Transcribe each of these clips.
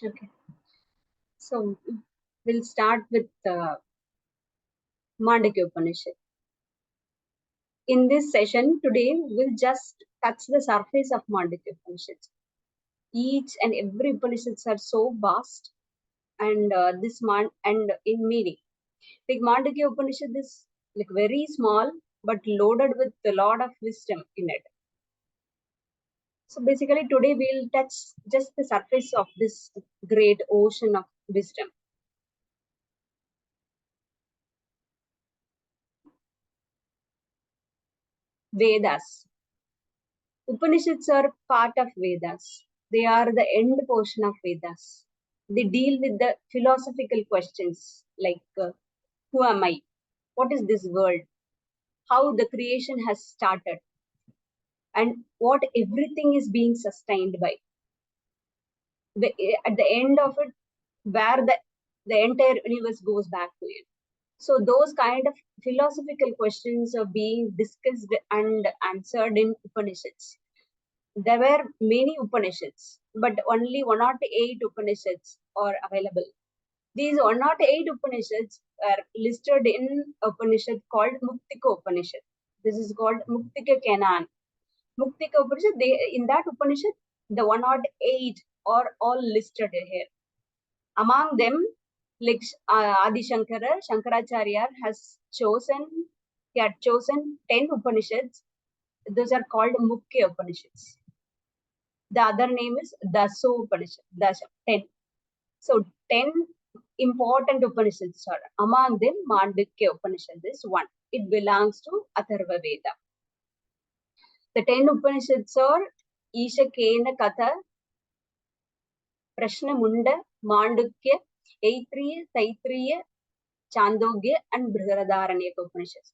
Okay, so we'll start with Mandukya Upanishad. In this session today, we'll just touch the surface of Mandukya Upanishad. Each and every Upanishads are so vast and and in meaning. Like Mandukya Upanishad is like very small but loaded with a lot of wisdom in it. So basically today we'll touch just the surface of this great ocean of wisdom. Vedas. Upanishads are part of Vedas. They are the end portion of Vedas. They deal with the philosophical questions like who am I? What is this world? How the creation has started? And what everything is being sustained by. At the end of it, where the entire universe goes back to it. So those kind of philosophical questions are being discussed and answered in Upanishads. There were many Upanishads, but only 108 Upanishads are available. These 108 Upanishads are listed in Upanishad called Muktika Upanishad. This is called Muktika Kenan. Muktika Upanishad, in that Upanishad, the 108 are all listed here. Among them, like Adi Shankara, Shankaracharya he had chosen 10 Upanishads. Those are called Mukhya Upanishads. The other name is Daso Upanishad, 10. So 10 important Upanishads are among them. Mandukya Upanishad is one. It belongs to Atharva Veda. The 10 Upanishads are Isha Kena Katha, Prashna Munda, Mandukya, Aitriya, Taitriya, Chandogya, and Brihadaranyaka Upanishads.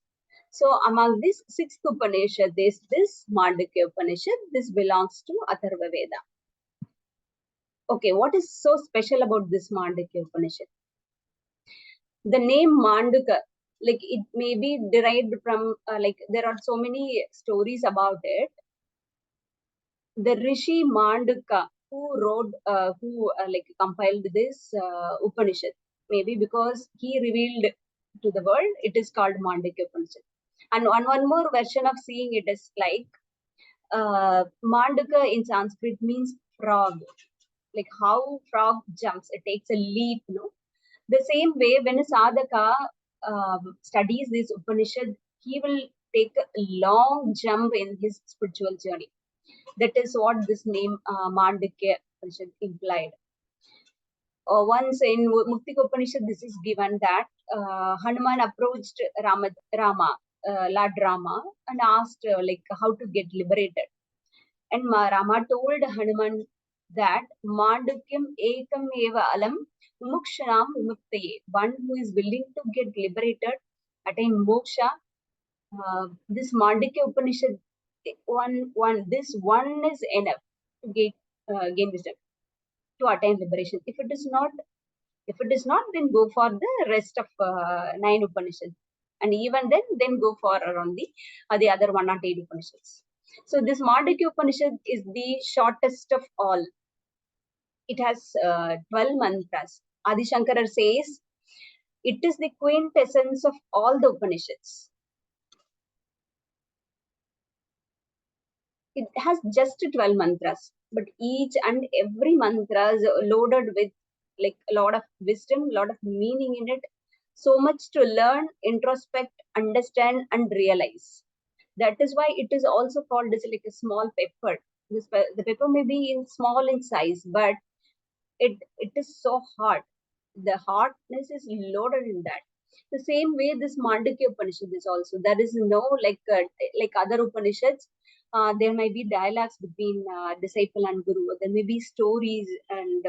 So among these 6th Upanishad is this Mandukya Upanishad. This belongs to Atharva Veda. Okay, what is so special about this Mandukya Upanishad? The name Manduka, like it may be derived from, like there are so many stories about it. The Rishi Manduka, who wrote, like compiled this Upanishad, maybe because he revealed to the world, it is called Mandukya Upanishad. And one more version of seeing it is like Manduka in Sanskrit means frog, like how frog jumps, it takes a leap, no? The same way, when a sadhaka studies this Upanishad, he will take a long jump in his spiritual journey. That is what this name Mandukya Upanishad implied. Once in Muktika Upanishad, this is given that Hanuman approached Rama, Lord Rama, and asked like how to get liberated. And Rama told Hanuman that Mandukyam ekam eva alam mukshanam muktaye. One who is willing to get liberated, attain moksha. This Mandukya Upanishad, this one is enough to gain wisdom, to attain liberation. If it is not, then go for the rest of 9 Upanishads. And even then go for around the other 108 Upanishads. So this Mandukya Upanishad is the shortest of all. It has 12 mantras. Adi Shankara says it is the quintessence of all the Upanishads. It has just 12 mantras, but each and every mantra is loaded with like a lot of wisdom, a lot of meaning in it. So much to learn, introspect, understand, and realize. That is why it is also called as like a small pepper. The pepper may be small in size, but it is so hard. The hardness is loaded in that. The same way this Mandukya Upanishad is also. There is no like other Upanishads. There may be dialogues between disciple and guru. There may be stories and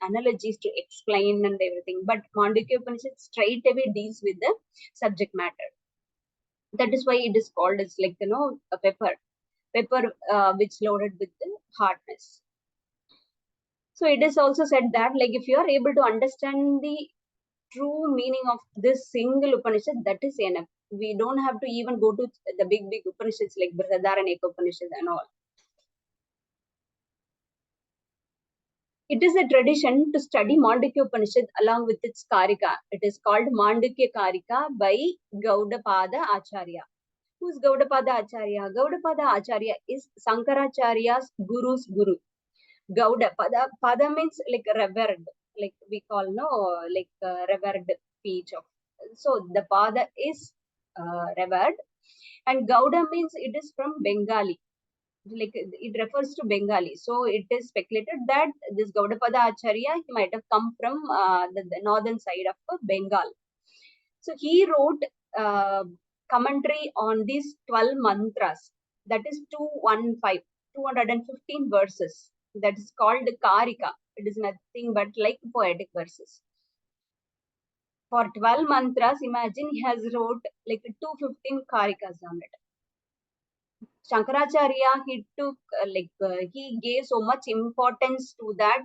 analogies to explain and everything. But Mandukya Upanishad straight away deals with the subject matter. That is why it is called as like a pepper which loaded with the hardness. So it is also said that like if you are able to understand the true meaning of this single Upanishad, that is enough. We don't have to even go to the big Upanishads like Brihadaranyaka Upanishad and all. It is a tradition to study Mandukya Upanishad along with its Karika. It is called Mandukya Karika by Gaudapada Acharya. Who is Gaudapada Acharya? Gaudapada Acharya is Sankaracharya's guru's guru. Gauda, pada means like revered, like we call like revered speech of. So the pada is revered, and Gauda means it is from Bengali, like it refers to Bengali. So it is speculated that this Gaudapada Acharya, he might have come from the northern side of Bengal. So he wrote commentary on these 12 mantras, that is 215 verses. That is called Karika. It is nothing but like poetic verses. For 12 mantras, imagine he has wrote like 215 Karikas on it. Shankaracharya, he took he gave so much importance to that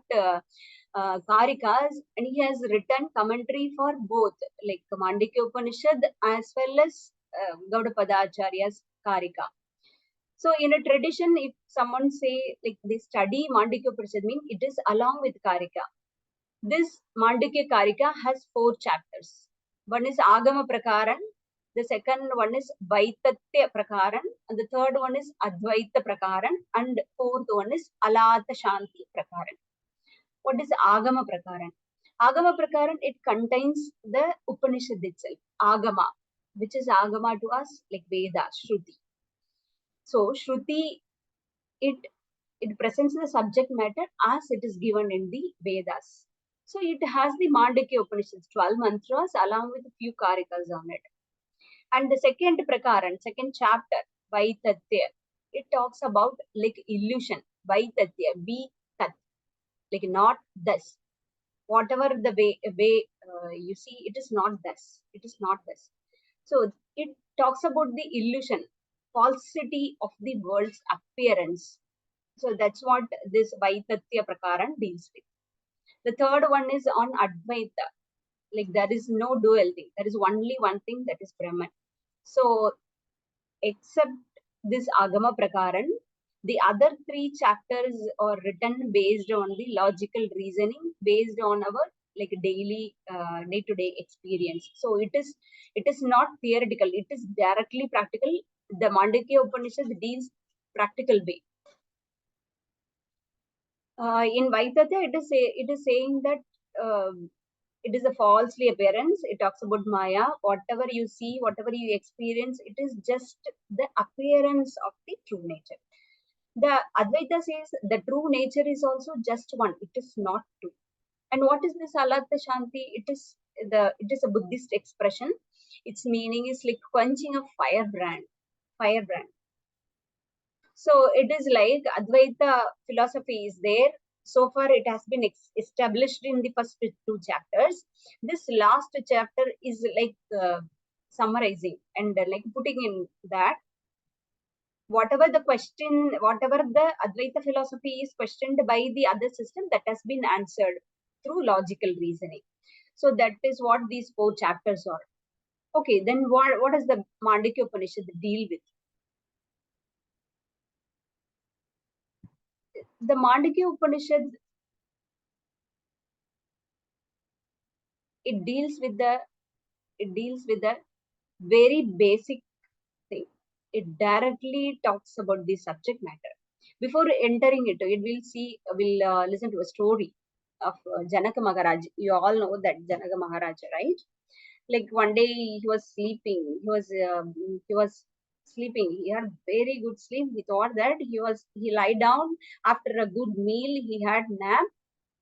Karikas, and he has written commentary for both, like Mandukya Upanishad as well as Gaudapada Acharya's Karika. So in a tradition, if someone say like they study Mandukya Upanishad, means it is along with Karika. This Mandukya Karika has 4 chapters. One is Agama Prakaran, the second one is Vaitatya Prakaran, and the third one is Advaita Prakaran, and fourth one is Alata Shanti Prakaran. What is Agama Prakaran? Agama Prakaran, it contains the Upanishad itself, Agama, which is Agama to us like Veda, Shruti. So Shruti, it presents the subject matter as it is given in the Vedas. So it has the Mandukya Upanishads, 12 mantras along with a few Karikas on it. And the second Prakaran, second chapter, Vaitatya, it talks about like illusion, Vaitatya, be tat, like not thus. Whatever the way you see, it is not thus. It is not thus. So it talks about the illusion, falsity of the world's appearance. So that's what this Vaitatya Prakaran deals with. The third one is on Advaita. Like there is no dual thing. There is only one thing, that is Brahman. So except this Agama Prakaran, the other 3 chapters are written based on the logical reasoning, based on our like daily day-to-day experience. So it is not theoretical, it is directly practical. The Mandukya Upanishad deals practical way. In Vaitatya, it is saying that it is a falsely appearance. It talks about Maya. Whatever you see, whatever you experience, it is just the appearance of the true nature. The Advaita says the true nature is also just one. It is not two. And what is this Alata Shanti? It is a Buddhist expression. Its meaning is like quenching a firebrand. So it is like Advaita philosophy is there. So far, it has been established in the first 2 chapters. This last chapter is like summarizing and like putting in that whatever the Advaita philosophy is questioned by the other system, that has been answered through logical reasoning. So that is what these 4 chapters are. Okay, then what does the Mandukya Upanishad deal with? The Mandukya Upanishad, it deals with the very basic thing. It directly talks about the subject matter. Before entering into it, we'll listen to a story of Janaka Maharaj. You all know that Janaka Maharaj, right? Like one day he was sleeping. He was sleeping. He had very good sleep. He thought that he lie down after a good meal. He had nap.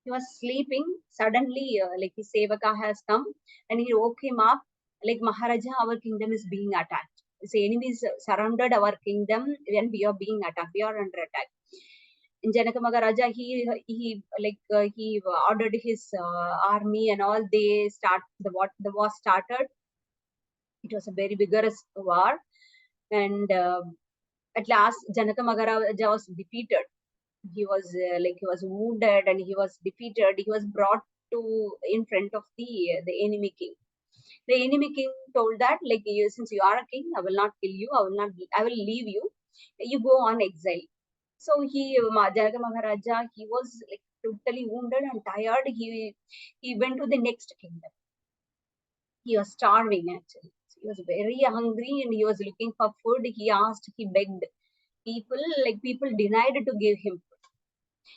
He was sleeping. Suddenly, like his sevaka has come and he woke him up. Like Maharaja, our kingdom is being attacked. The enemies surrounded our kingdom and we are being attacked. We are under attack. In Janaka Maharaja, he ordered his army and all. The war started. It was a very vigorous war, and at last Janaka Maharaja was defeated. He was wounded and he was defeated. He was brought to in front of the enemy king. The enemy king told that, like, since you are a king, I will not kill you. I will leave you. You go on exile. So Janaka Maharaja, he was like totally wounded and tired, he went to the next kingdom. He was starving actually. He was very hungry and he was looking for food. He asked, he begged people, like people denied to give him food.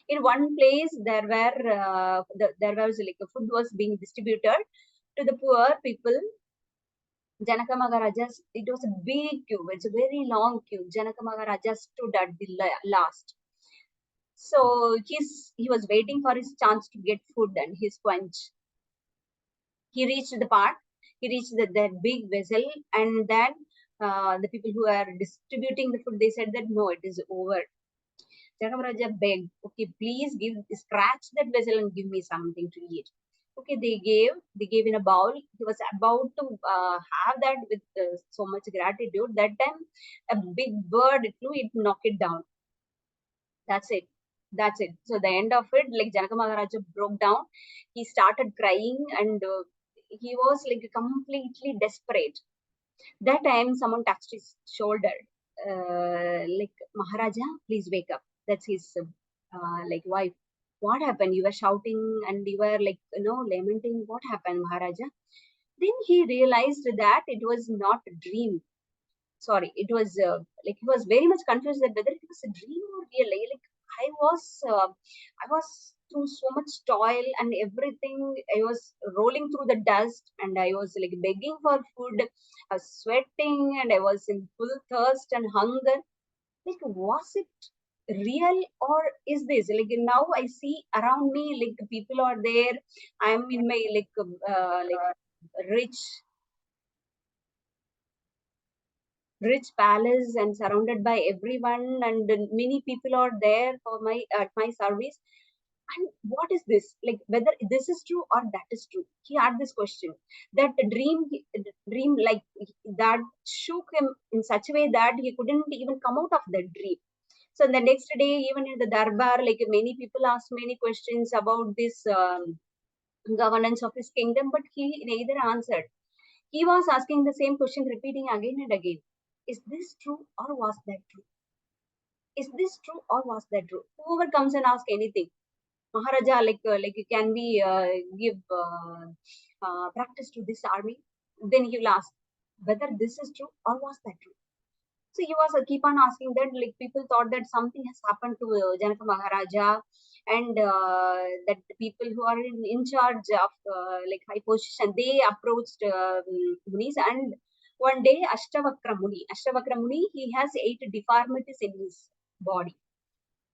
In one place, there was like a food was being distributed to the poor people. Janaka Maharaja, it was a big queue. It's a very long queue. Janaka Maharaja stood at the last. So he was waiting for his chance to get food and his quench. He reached the part. He reached that big vessel, and then the people who are distributing the food, they said that no, it is over. Janaka begged, okay, please scratch that vessel and give me something to eat. Okay, they gave in a bowl. He was about to have that with so much gratitude. That time, a big bird flew, it knocked it down. That's it. That's it. So the end of it, like Janaka Maharaja broke down. He started crying and he was like completely desperate. That time, someone touched his shoulder. Like, Maharaja, please wake up. That's his like wife. What happened? You were shouting and you were like, lamenting. What happened, Maharaja? Then he realized that it was not a dream. Sorry, it was like he was very much confused that whether it was a dream or real. Like I was through so much toil and everything. I was rolling through the dust and I was like begging for food. I was sweating and I was in full thirst and hunger. Like, was it real or is this like now I see around me like people are there. I'm in my like rich palace and surrounded by everyone and many people are there for my at my service. And what is this, like whether this is true or that is true? He had this question. That dream like that shook him in such a way that he couldn't even come out of that dream. So the next day, even in the darbar, like many people asked many questions about this governance of his kingdom, but he neither answered. He was asking the same question, repeating again and again. Is this true or was that true? Is this true or was that true? Whoever comes and asks anything, Maharaja, like can we give practice to this army? Then he will ask whether this is true or was that true. So he was keep on asking that. Like people thought that something has happened to Janaka Maharaja, and that the people who are in charge of like high position, they approached Munis. And one day Ashtavakra Muni, he has 8 deformities in his body.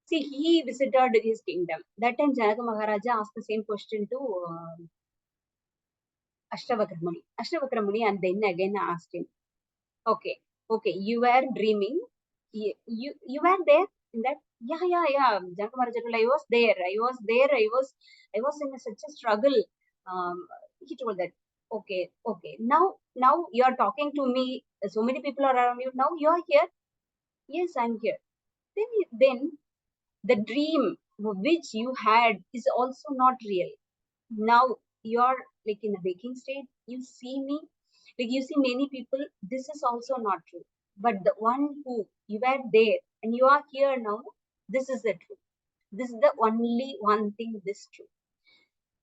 See, he visited his kingdom. That time Janaka Maharaja asked the same question to Ashtavakra Muni, and then again asked him, okay, okay, you were dreaming. You were there in that? Yeah. Janaka Maharaja told, I was there. I was in such a struggle. He told that. Okay. Now you are talking to me. So many people are around you. Now you are here. Yes, I'm here. Then the dream which you had is also not real. Now you're like in a waking state, you see me, like you see many people, this is also not true. But the one who you were there and you are here now, this is the truth. This is the only one thing this true.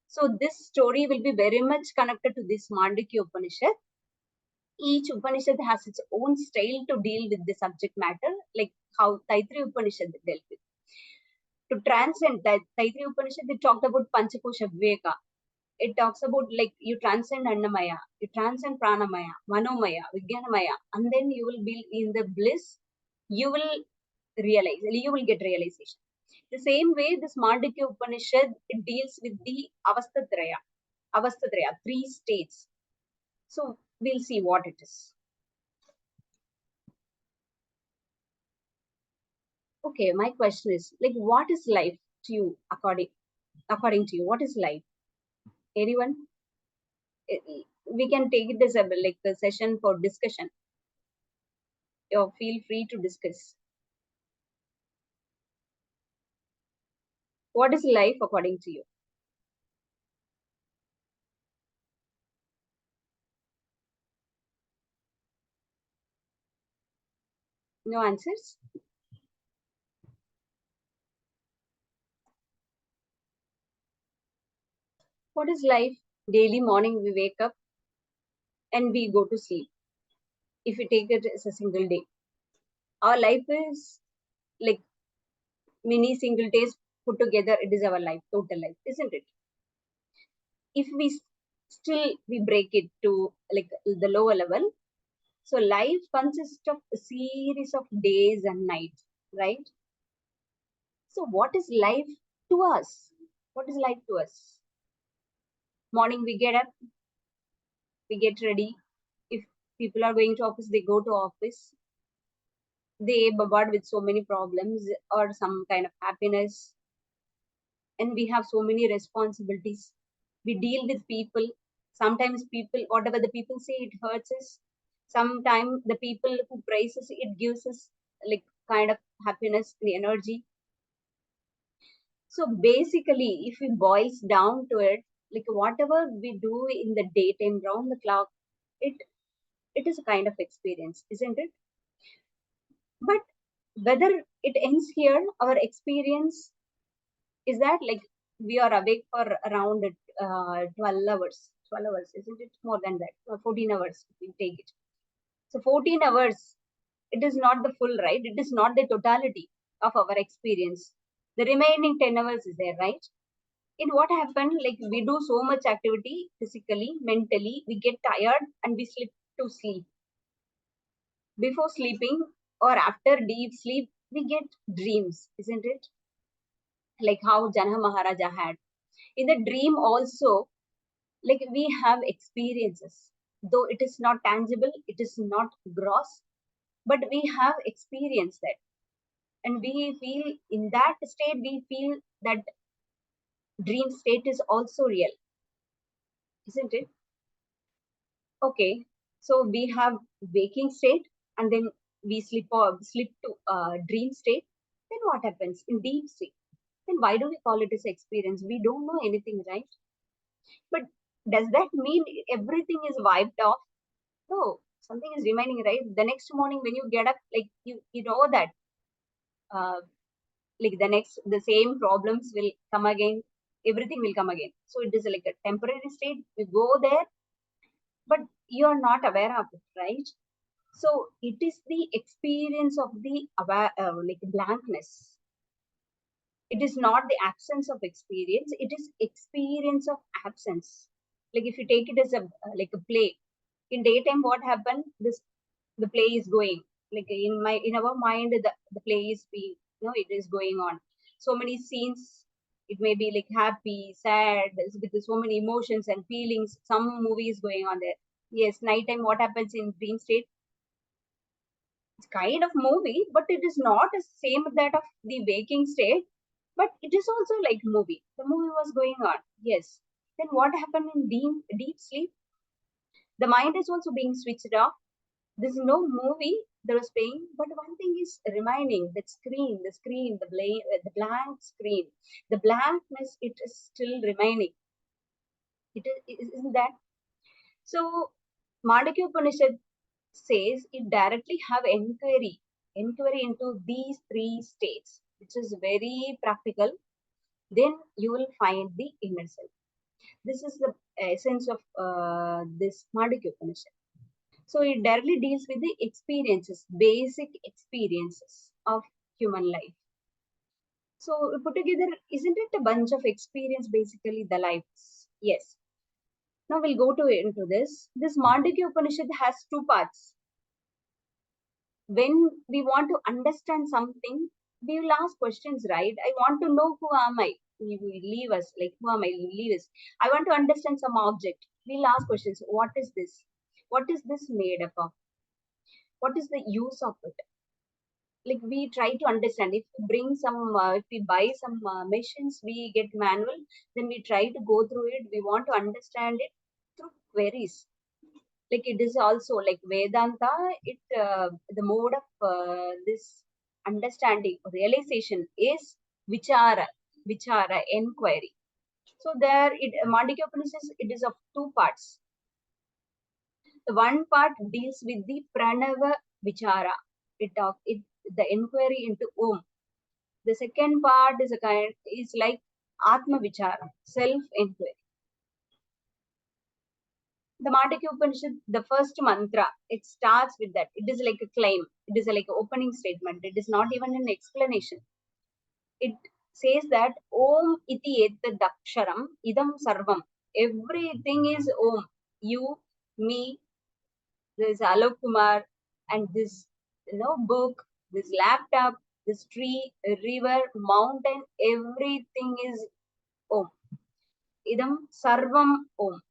So this story will be very much connected to this Mandukya Upanishad. Each Upanishad has its own style to deal with the subject matter, like how Taittiriya Upanishad dealt with. To transcend that Taittiriya Upanishad, they talked about Panchakosha Viveka. It talks about like you transcend Annamaya, you transcend Pranamaya, Manomaya, Vijnanamaya, and then you will be in the bliss, you will realize, you will get realization. The same way, this Mandukya Upanishad, it deals with the Avastatraya, 3 states. So we'll see what it is. Okay, my question is like, what is life to you according to you? What is life? Anyone? We can take it as a like a session for discussion. You feel free to discuss. What is life according to you? No answers? What is life? Daily morning we wake up and we go to sleep. If we take it as a single day, our life is like many single days put together. It is our life, total life, isn't it? If we still we break it to like the lower level, so life consists of a series of days and nights, right? So what is life to us? What is life to us? Morning we get up, we get ready. If people are going to office, they go to office. They bombard with so many problems or some kind of happiness, and we have so many responsibilities. We deal with people. Sometimes people, whatever the people say, it hurts us. Sometimes the people who praise us, it gives us like kind of happiness, the energy. So basically, if we boils down to it, like whatever we do in the daytime round the clock, it it is a kind of experience, isn't it? But whether it ends here, our experience is that like we are awake for around 12 hours. 12 hours, isn't it? More than that, 14 hours we take it. So 14 hours, it is not the full, right? It is not the totality of our experience. The remaining 10 hours is there, right? In what happened, like we do so much activity physically, mentally, we get tired and we slip to sleep. Before sleeping or after deep sleep, we get dreams, isn't it? Like how Janha Maharaja had. In the dream also, like we have experiences. Though it is not tangible, it is not gross, but we have experienced that. And we feel in that state, we feel that dream state is also real, isn't it? Okay, so we have waking state and then we slip to dream state. Then what happens in deep sleep? Then why do we call it as experience? We don't know anything, right? But does that mean everything is wiped off? No, something is remaining, right? The next morning when you get up, like you know that uh, like the same problems will come again, everything will come again. So it is like a temporary state. You go there, but you are not aware of it, right? So it is the experience of the like blankness. It is not the absence of experience. It is experience of absence. Like if you take it as a like a play, in daytime, what happened? The play is going. Like in our mind, the play is being, it is going on. So many scenes. It may be like happy, sad, with so many emotions and feelings. Some movie is going on there. Yes, nighttime. What happens in dream state? It's kind of movie, but it is not the same that of the waking state. But it is also like movie. The movie was going on. Yes. Then what happened in deep sleep? The mind is also being switched off. There's no movie that was playing, but one thing is remaining: that screen, the blank screen, the blankness. It is still remaining. Isn't that so? Mandukya Upanishad says it directly have inquiry into these three states, which is very practical. Then you will find the inner self. This is the essence of this Mandukya Upanishad. So it directly deals with the experiences, basic experiences of human life. So put together, isn't it a bunch of experience, basically the lives? Yes. Now we'll go to into this. This Mandukya Upanishad has two parts. When we want to understand something, we will ask questions, right? I want to know who am I? You will leave us, like who am I? You leave us. I want to understand some object. We'll ask questions. What is this? What is this made up of? What is the use of it? Like we try to understand. If we bring some if we buy some machines, we get manual, then we try to go through it. We want to understand it through queries. Like it is also like Vedanta, it the mode of this understanding realization is vichara inquiry. So there it Mandukya Upanishad, it is of two parts. The one part deals with the pranava vichara. It the inquiry into Om. The second part is a kind is like Atma Vichara, self-inquiry. The Mandukya Upanishad, the first mantra, it starts with that. It is like a claim. It is like an opening statement. It is not even an explanation. It says that Om iti etadaksharam idam sarvam. Everything is Om. You, me, this Alok Kumar, and this book, this laptop, this tree, river, mountain, everything is Om. Idam sarvam Om.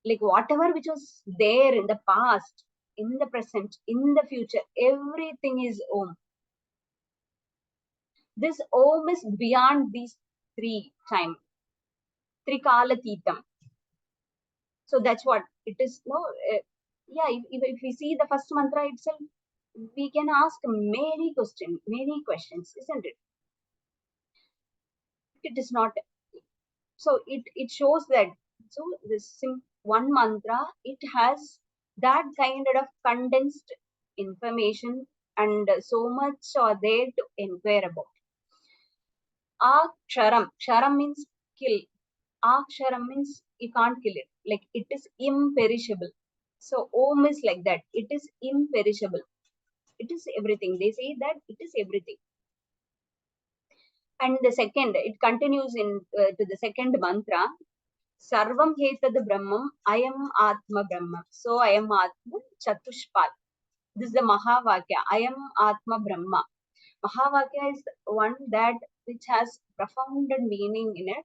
Like whatever which was there in the past, in the present, in the future, everything is Om. This Om is beyond these three time, Trikalatītam. So that's what it is. No, yeah. If we see the first mantra itself, we can ask many questions, isn't it? It is not. So it shows that. So this one mantra, it has that kind of condensed information and so much are there to inquire about. Aksharam. Ksharam means kill. Aksharam means you can't kill it. Like it is imperishable. So Om is like that. It is imperishable. It is everything. They say that it is everything. And the second, it continues to the second mantra. Sarvam hetad brahmam, I am Atma Brahma. So I am Atma Chatushpad. This is the Mahavakya. I am Atma Brahma. Mahavakya is one that which has profound meaning in it.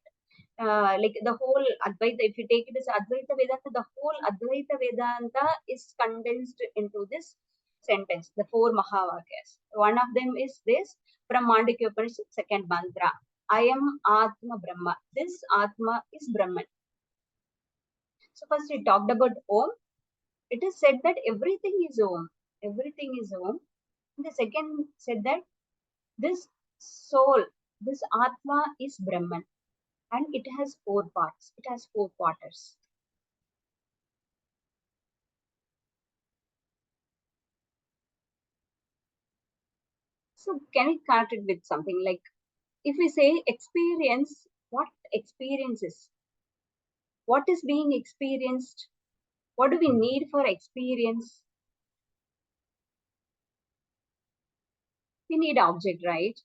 Like the whole Advaita, if you take it as Advaita Vedanta, the whole Advaita Vedanta is condensed into this sentence, the four Mahavakyas. One of them is this from Mandukya Upanishad, second mantra. I am Atma Brahma. This Atma is Brahman. So first we talked about Om. It is said that everything is Om. Everything is Om. And the second said that this soul, this Atma is Brahman. And it has four parts. It has four quarters. So can we connect it with something like, if we say experience, what experience is? What is being experienced? What do we need for experience? We need object, right?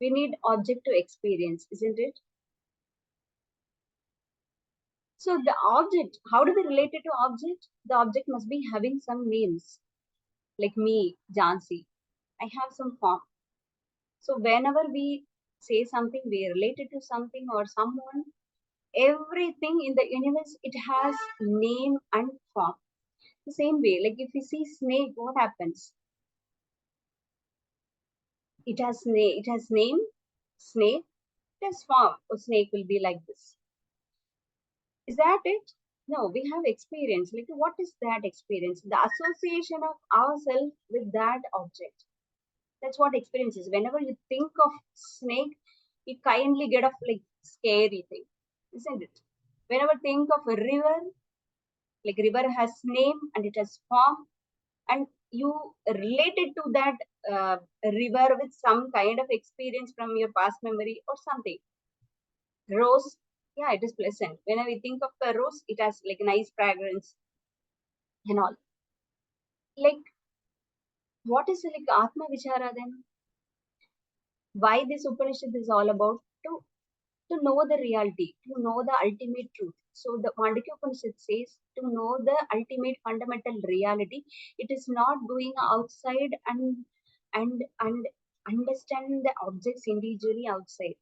We need object to experience, isn't it? So the object, how do we relate it to object? The object must be having some names, like me, Jansi. I have some form. So whenever we say something, we relate it to something or someone, everything in the universe, it has name and form. The same way, like if we see snake, what happens? It has name, snake. It has form. A snake will be like this. Is that it? No, we have experience. Like what is that experience? The association of ourselves with that object. That's what experience is. Whenever you think of snake, you kindly get off like scary thing, isn't it? Whenever think of a river, like river has name and it has form, and you related to that river with some kind of experience from your past memory or something. Rose, yeah, it is pleasant. Whenever we think of a rose, it has like nice fragrance and all. Like, what is like Atma Vichara then? Why this Upanishad is all about? To know the reality, to know the ultimate truth. So the Mandukya Upanishad says to know the ultimate fundamental reality. It is not going outside and understand the objects individually outside.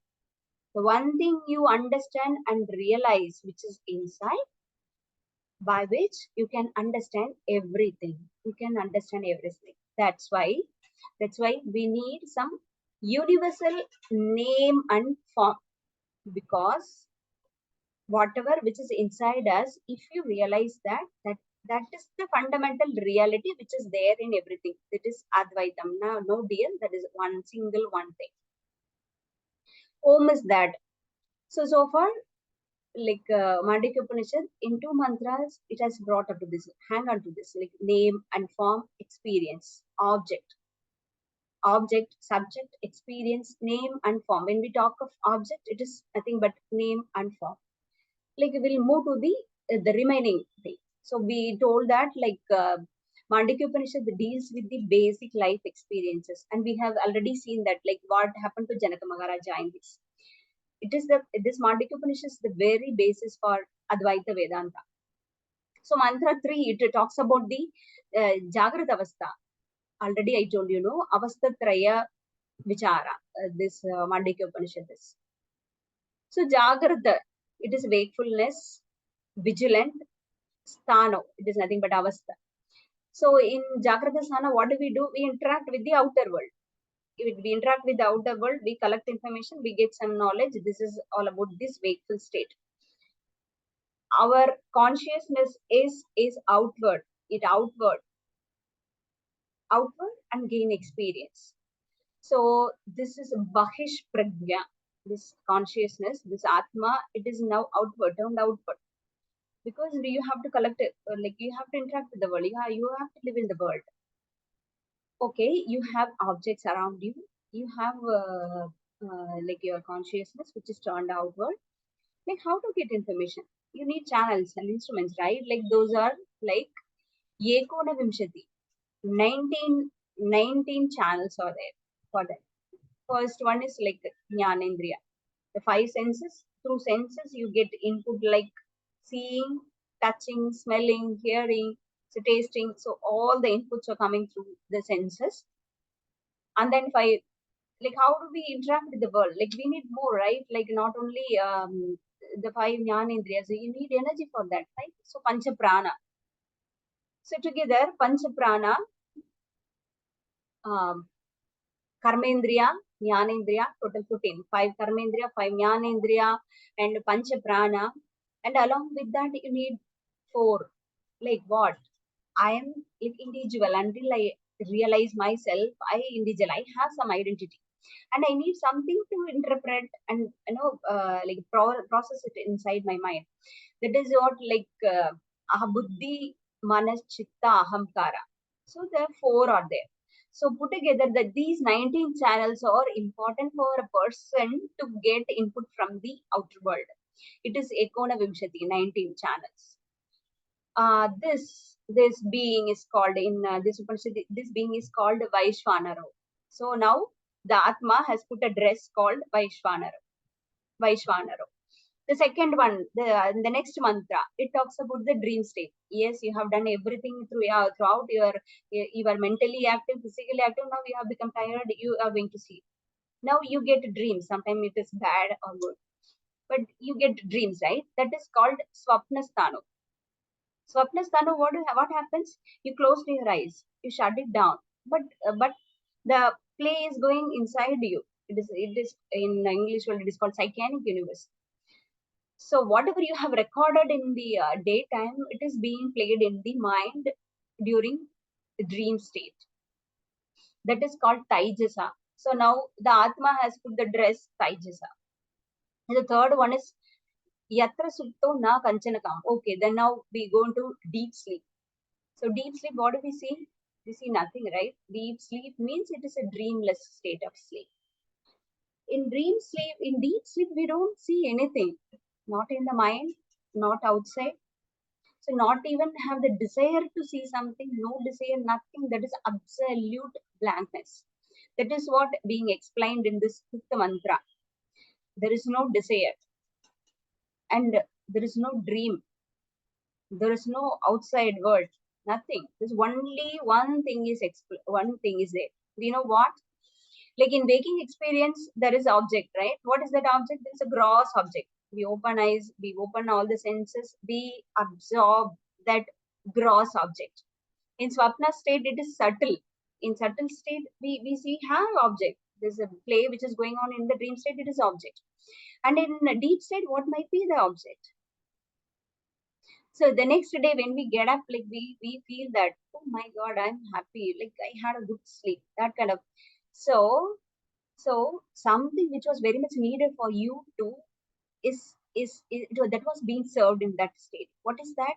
The one thing you understand and realize which is inside, by which you can understand everything. You can understand everything. That's why we need some universal name and form, because whatever which is inside us, if you realize that is the fundamental reality which is there in everything. It is Advaitam. Now, no deal, that is one single one thing. Om is that. So far, like Mandukya Upanishad, in two mantras, it has brought up to this. Hang on to this, like name and form, experience, object, subject, experience, name and form. When we talk of object, it is nothing but name and form. like we'll move to the remaining thing. So we told that Mandukya Upanishad deals with the basic life experiences, and we have already seen that like what happened to Janaka Maharaja in this. It is this Mandukya Upanishad is the very basis for Advaita Vedanta. So mantra 3, it talks about the Jagrata Avastha. Already I told you, no, Avastha Traya Vichara, this Mandukya Upanishad is. So Jagrata, it is wakefulness, vigilant, sthano, it is nothing but avastha. So in Jagrata Sthana, what do? We interact with the outer world. If we interact with the outer world, we collect information, we get some knowledge. This is all about this wakeful state. Our consciousness is outward. It outward and gain experience. So this is Bahish Pragya, this consciousness, this Atma, it is now outward, turned outward. Because you have to collect it, like you have to interact with the world. Yeah, you have to live in the world. Okay, you have objects around you. You have like your consciousness, which is turned outward. Like how to get information? You need channels and instruments, right? Like those are like Yekona Vimshati. 19 channels are there for that. First one is like Jnanendriya. The 5 senses. Through senses, you get input like seeing, touching, smelling, hearing, so tasting. So all the inputs are coming through the senses. And then 5, like how do we interact with the world? Like we need more, right? Like not only the 5 Jnanendriyas, you need energy for that, right? So Pancha Prana. So together, Pancha Prana, Karmendriya, Jnanendriya, total 14. 5 Karmendriya, 5 Jnanendriya, and Pancha Prana. And along with that, you need 4. Like what? I am like individual. Until I realize myself, I individual. I have some identity, and I need something to interpret and like process it inside my mind. That is what like buddhi, manas, chitta, ahamkara. So there are 4 are there. So put together that these 19 channels are important for a person to get input from the outer world. It is Ekona Vimshati, 19 channels. This being is called in this Upanishad, this being is called Vaishvanaro. So now the Atma has put a dress called Vaishvanaro. The second one, the next mantra, it talks about the dream state. Yes, you have done everything throughout you are mentally active, physically active. Now you have become tired, you are going to sleep. Now you get dreams. Sometimes it is bad or good, but you get dreams, right? That is called Swapnasthano. Swapnasthana, what happens? You close your eyes, you shut it down, but the play is going inside you. It is in English world. It is called psychic universe. So whatever you have recorded in the daytime, it is being played in the mind during the dream state. That is called Taijasa. So now the Atma has put the dress Taijasa. And the third one is Yatra Supto Na Kanchanakam. Okay, then now we go into deep sleep. So deep sleep, what do we see? We see nothing, right? Deep sleep means it is a dreamless state of sleep. In deep sleep, we don't see anything. Not in the mind, not outside. So not even have the desire to see something, no desire, nothing. That is absolute blankness. That is what being explained in this fifth mantra. There is no desire. And there is no dream. There is no outside world. Nothing. There's only one thing is there. Do you know what? Like in waking experience, there is object, right? What is that object? It's a gross object. We open eyes, we open all the senses, we absorb that gross object. In Swapna state, it is subtle. In subtle state, we see have object. There's a play which is going on in the dream state, it is object. And in a deep state, what might be the object? So the next day when we get up, like we feel that, oh my God, I'm happy. Like I had a good sleep, that kind of. So something which was very much needed for you to that was being served in that state. What is that?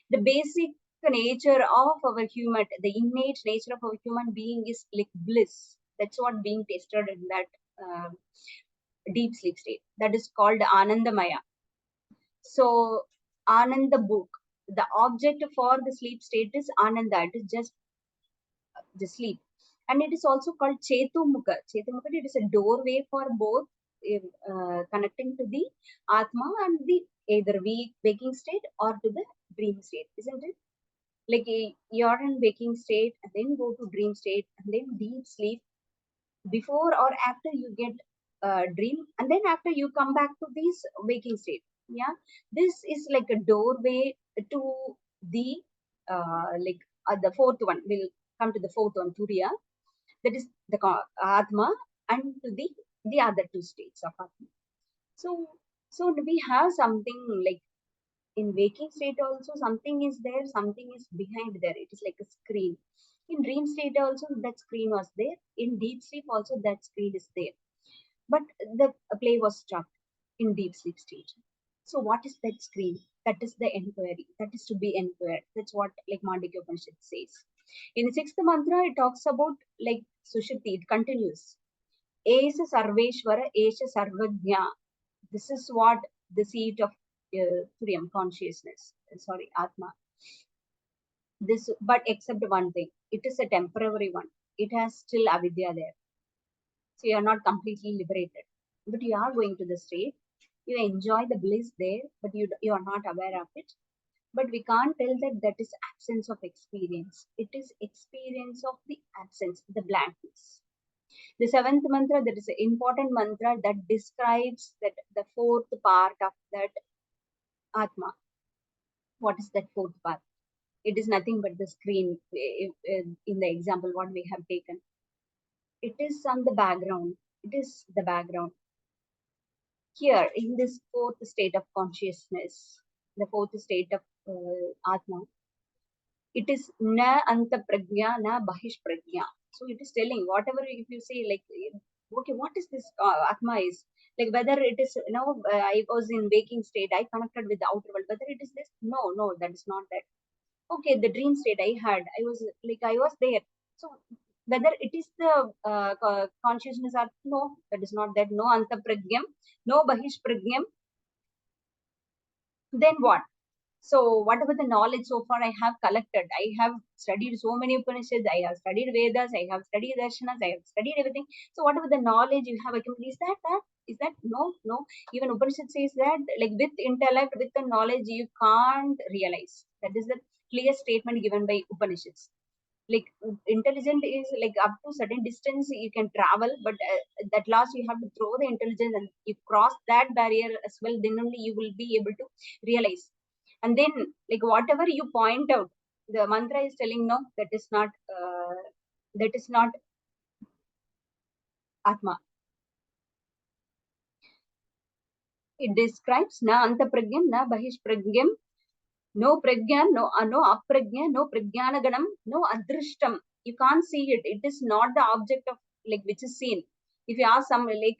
The basic nature of our human, the innate nature of our human being is like bliss. That's what being tested in that deep sleep state. That is called Anandamaya. So Ananda book, the object for the sleep state is Ananda. It is just sleep. And it is also called Chetumukha. Chetumukha, it is a doorway for both connecting to the Atma and the either waking state or to the dream state, isn't it? Like you're in waking state and then go to dream state and then deep sleep before or after you get dream, and then after you come back to this waking state. Yeah, this is like a doorway to the the fourth one. We'll come to the fourth one, turiya, that is the atma, and to the other two states of atma. So we have something like in waking state also something is there, something is behind there. It is like a screen. In dream state also that screen was there. In deep sleep also that screen is there. But the play was stopped in deep sleep stage. So what is that screen? That is the inquiry. That is to be inquired. That's what like Mandukya Upanishad says. In the sixth mantra, it talks about like Sushupti. It continues. Esha Sarveshwara, Esha Sarvajna. This is what the seat of Turiyam, consciousness. Sorry, Atma. This, but except one thing, it is a temporary one. It has still avidya there. So you are not completely liberated. But you are going to the state. You enjoy the bliss there, but you are not aware of it. But we can't tell that that is absence of experience. It is experience of the absence, the blankness. The seventh mantra, that is an important mantra that describes that the fourth part of that Atma. What is that fourth part? It is nothing but the screen in the example what we have taken. It is on the background. It is the background. Here in this fourth state of consciousness, the fourth state of Atma, it is na anta prajna, na bahish prajna. So it is telling whatever if you say like, okay, what is this Atma is? Like whether it is, I was in waking state, I connected with the outer world, whether it is this, no, that is not that. Okay, the dream state I had, I was there. So whether it is the consciousness or no, that is not that. No anta pragyam, no bahish pragyam. Then what? So whatever the knowledge so far I have collected, I have studied so many Upanishads, I have studied Vedas, I have studied Darshanas, I have studied everything. So whatever the knowledge you have accumulated, is that no. Even Upanishad says that like with intellect, with the knowledge, you can't realize. That is the clear statement given by Upanishads. Like intelligent is like up to certain distance you can travel, but that last you have to throw the intelligence and you cross that barrier as well, then only you will be able to realize. And then like whatever you point out, the mantra is telling no, that is not atma. It describes na anta pragyam, na bahish pragyam, no pragyan, no apragya, no pragyana ganam, no adrishtam. You can't see it. It is not the object of like which is seen. If you ask some like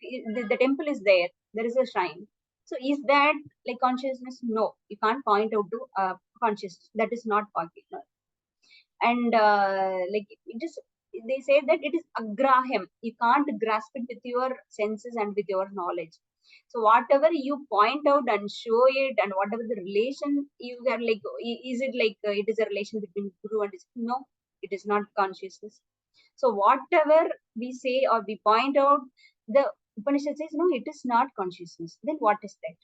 the temple is there, there is a shrine. So is that like consciousness? No, you can't point out to consciousness. That is not possible. And like it is, they say that it is agraham. You can't grasp it with your senses and with your knowledge. So whatever you point out and show it, and whatever the relation you are like, is it like it is a relation between guru and no, it is not consciousness. So whatever we say or we point out, the Upanishad says no, it is not consciousness. Then what is that?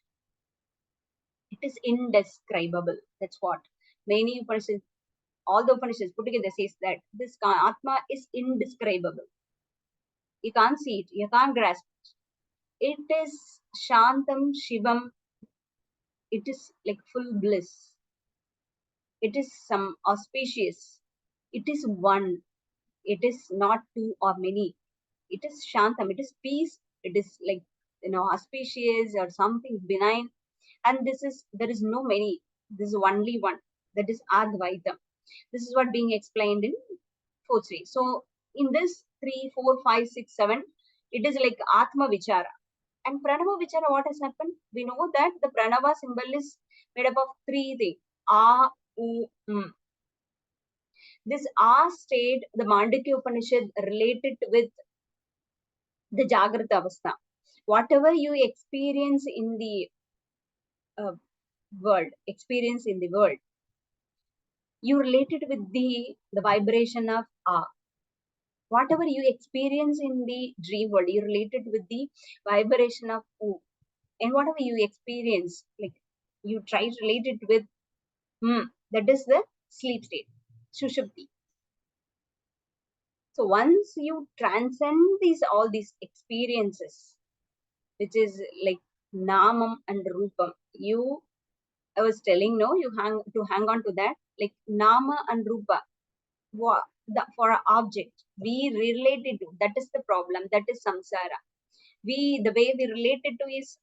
It is indescribable. That's what many Upanishads, all the Upanishads put together says that this Atma is indescribable. You can't see it, you can't grasp it. It is Shantam Shivam. It is like full bliss. It is some auspicious. It is one. It is not two or many. It is Shantam. It is peace. It is like, auspicious or something benign. And there is no many. This is only one. That is Advaitam. This is what being explained in 4-3. So in this 3, 4, 5, 6, 7, it is like Atma Vichara. And Pranava Vichara, what has happened? We know that the Pranava symbol is made up of 3 things. A, U, M. This A state, the Mandukya Upanishad related with the Jagrata Avastha. Whatever you experience in the world, experience in the world. You relate it with the vibration of ah. Whatever you experience in the dream world, you relate it with the vibration of ooh. And whatever you experience, like you try to relate it with that is the sleep state, Sushupti. So once you transcend all these experiences, which is like Namam and Rupam, I was telling, no, you hang on to that, like Nama and Rupa, for an object, we relate it to, that is the problem, that is samsara. The way we relate it to is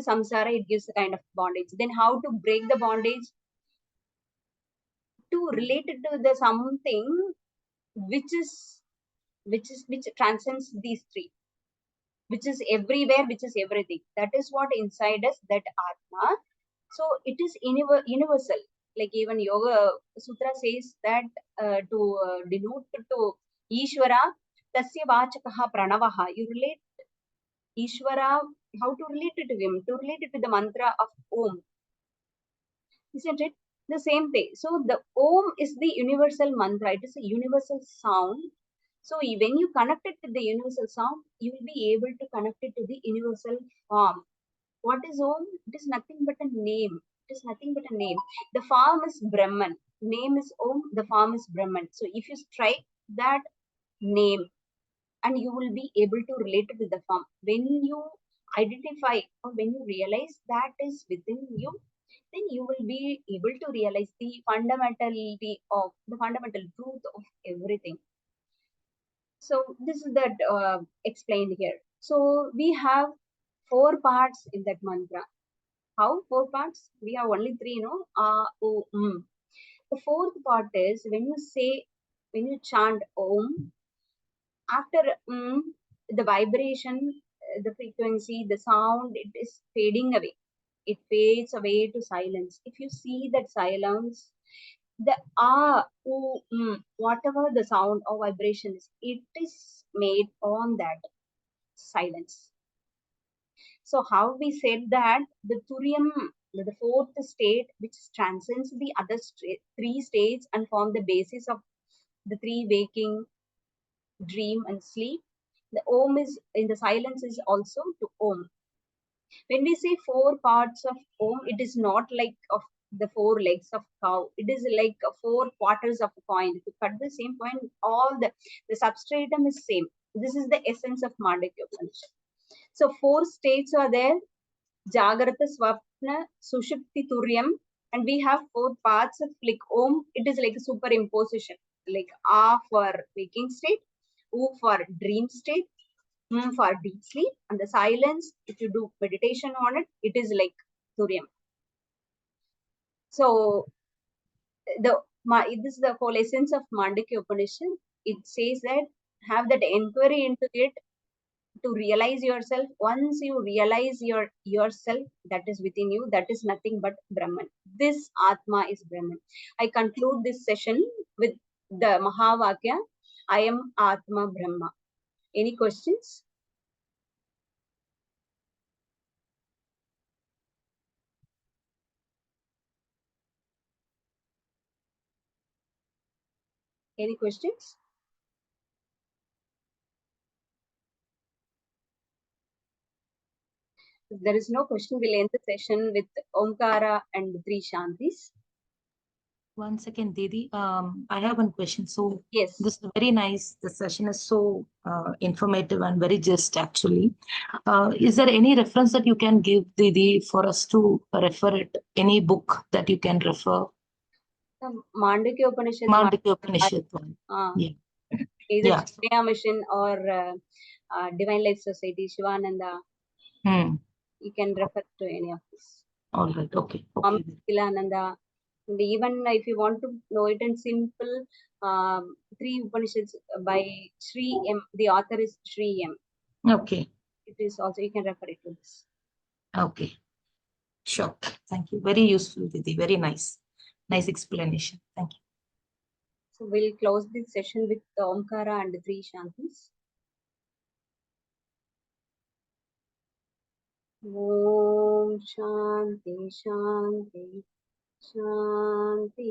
samsara, it gives a kind of bondage. Then how to break the bondage? To relate it to the something which transcends these three, which is everywhere, which is everything. That is what inside us, that Atma. So it is universal. Like even Yoga Sutra says that to denote to Ishvara, tasya vachakaha pranavaha. You relate Ishvara, how to relate it to him? To relate it to the mantra of Om. Isn't it? The same thing. So the Om is the universal mantra. It is a universal sound. So when you connect it to the universal sound, you will be able to connect it to the universal form. What is Om? It is nothing but a name. It is nothing but a name. The form is Brahman. Name is Om. The form is Brahman. So if you strike that name, and you will be able to relate it with the form. When you identify or when you realize that is within you, then you will be able to realize the fundamental truth of everything. So this is that explained here. So we have 4 parts in that mantra. How 4 parts? We have only 3, no? The 4th part is when you chant Om, after the vibration, the frequency, the sound, it is fading away. It fades away to silence. If you see that silence, the whatever the sound or vibration is, it is made on that silence. So how we said that the turiyam, the 4th state, which transcends the other 3 states and form the basis of the 3 waking, dream and sleep. The Om is in the silence is also to Om. When we say 4 parts of Om, it is not like of the 4 legs of cow. It is like 4 quarters of a coin. If you cut the same coin, all the substratum is same. This is the essence of Mandukya Upanishad. So 4 states are there: Jagrata, Swapna, Sushupti, Turyam, and we have 4 parts of like Om. It is like a superimposition, like A for waking state, U for dream state, for deep sleep, and the silence, if you do meditation on it, it is like Turyam. So this is the whole essence of Mandukya Upanishad. It says that have that inquiry into it to realize yourself. Once you realize yourself that is within you, that is nothing but Brahman. This Atma is Brahman. I conclude this session with the Mahavakya, I am Atma Brahma. Any questions? Any questions? If there is no question, we'll end the session with Omkara and 3 Shantis. 1 second, Didi. I have one question. So yes, this is very nice. The session is so informative and very just actually. Is there any reference that you can give, Didi, for us to refer it? Any book that you can refer? Mandukya Upanishad. Mandukya Upanishad one. Yeah. Either Chinmaya Mission or Divine Life Society, Shivananda. You can refer to any of this. All right. Okay. Kilananda. And even if you want to know it in simple, 3 Upanishads by Sri M. The author is Sri M. Okay. It is also, you can refer it to this. Okay. Sure. Thank you. Very useful, Didi. Very nice. Nice explanation. Thank you. So we'll close this session with the Omkara and 3 Shantis. Om Shanti Shanti Shanti.